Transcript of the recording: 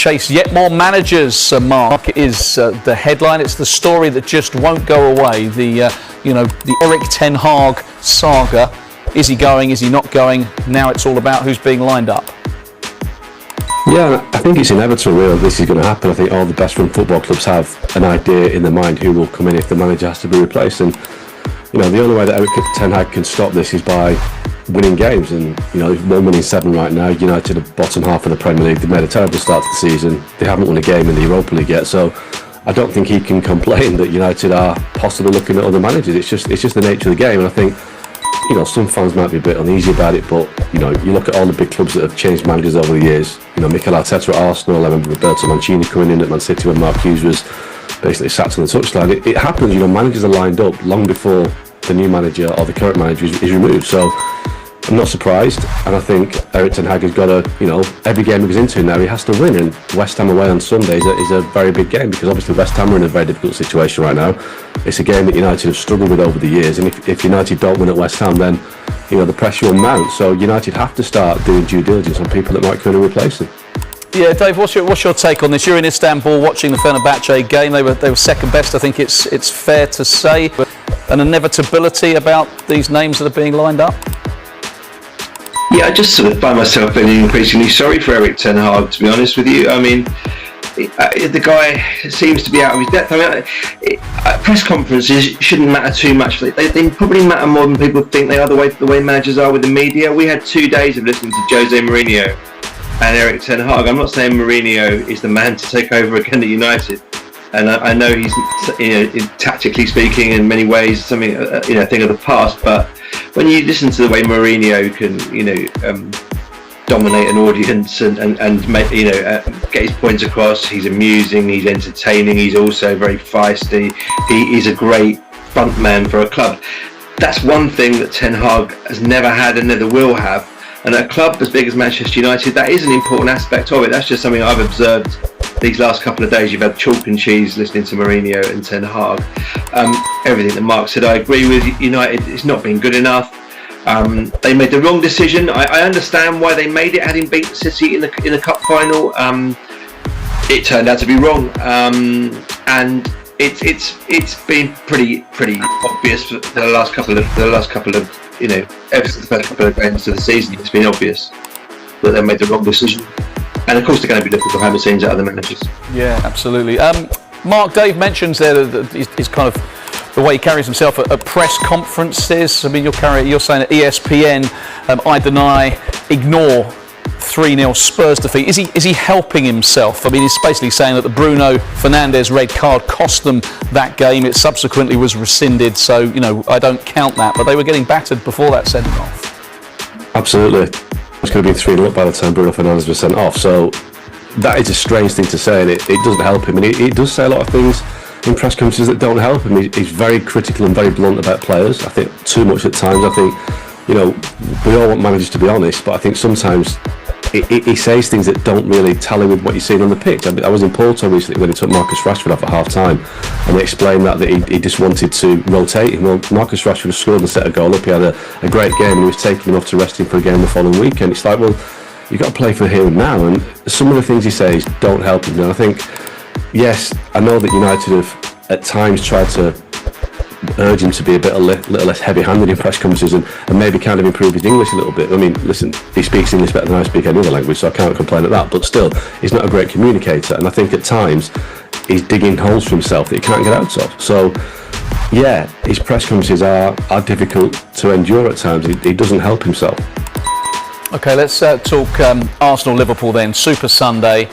chase yet more managers, Mark, is the headline. It's the story that just won't go away. The Erik ten Hag saga. Is he going? Is he not going? Now it's all about who's being lined up. Yeah, I think it's inevitable really this is going to happen. I think all the best run football clubs have an idea in their mind who will come in if the manager has to be replaced. And the only way that Erik ten Hag can stop this is by winning games. And they've won 1 in 7 right now. United are bottom half of the Premier League. They've made a terrible start to the season. They haven't won a game in the Europa League yet. So I don't think he can complain that United are possibly looking at other managers. It's just the nature of the game. And I think some fans might be a bit uneasy about it, but you look at all the big clubs that have changed managers over the years. Mikel Arteta at Arsenal. I remember Roberto Mancini coming in at Man City when Mark Hughes was basically sacked on the touchline. It happens. Managers are lined up long before the new manager or the current manager is removed. So I'm not surprised, and I think Erik ten Hag has got to, every game he goes into now he has to win, and West Ham away on Sunday is a very big game because obviously West Ham are in a very difficult situation right now. It's a game that United have struggled with over the years, and if United don't win at West Ham, then the pressure will mount. So United have to start doing due diligence on people that might come in and replace them. Yeah, Dave, what's your take on this? You're in Istanbul watching the Fenerbahce game. They were second best, I think it's fair to say. An inevitability about these names that are being lined up. Yeah, I just sort of find myself feeling increasingly sorry for Erik ten Hag, to be honest with you. I mean, the guy seems to be out of his depth. I mean, press conferences shouldn't matter too much. They probably matter more than people think they are, the way managers are with the media. We had 2 days of listening to Jose Mourinho and Erik ten Hag. I'm not saying Mourinho is the man to take over again at United. And I know he's, tactically speaking, in many ways, something, a thing of the past. But when you listen to the way Mourinho can, dominate an audience and make, get his points across, he's amusing, he's entertaining, he's also very feisty. He is a great front man for a club. That's one thing that Ten Hag has never had and never will have. And at a club as big as Manchester United, that is an important aspect of it. That's just something I've observed these last couple of days. You've had chalk and cheese listening to Mourinho and Ten Hag. Everything that Mark said, I agree with. United, it's not been good enough. They made the wrong decision. I understand why they made it, having beaten City in the cup final. It turned out to be wrong, and it's been pretty obvious for the last couple of ever since the first couple of games of the season. It's been obvious that they made the wrong decision. And of course they're going to be looking behind the scenes at other managers. Yeah, absolutely. Mark, Dave mentions there that he's kind of the way he carries himself at press conferences. I mean, you're saying at ESPN, I deny, ignore 3-0 Spurs defeat. Is he helping himself? I mean, he's basically saying that the Bruno Fernandes red card cost them that game. It subsequently was rescinded, so I don't count that. But they were getting battered before that sending off. Absolutely. It's going to be 3-0 up by the time Bruno Fernandes was sent off. So that is a strange thing to say, and it doesn't help him. And he does say a lot of things in press conferences that don't help him. He's very critical and very blunt about players. I think too much at times. I think, we all want managers to be honest, but I think sometimes he says things that don't really tally with what you're seeing on the pitch. I was in Porto recently when he took Marcus Rashford off at half-time, and they explained that he just wanted to rotate him. Well, Marcus Rashford scored and set a goal up. He had a great game, and he was taking him off to rest him for a game the following weekend. It's like, well, you've got to play for here and now, and some of the things he says don't help him. And I think, yes, I know that United have at times tried to urge him to be a little less heavy-handed in press conferences and maybe kind of improve his English a little bit. I mean, listen, he speaks English better than I speak any other language, so I can't complain at that, but still, he's not a great communicator, and I think at times he's digging holes for himself that he can't get out of. So, yeah, his press conferences are difficult to endure at times. He doesn't help himself. Okay, let's talk Arsenal-Liverpool then. Super Sunday.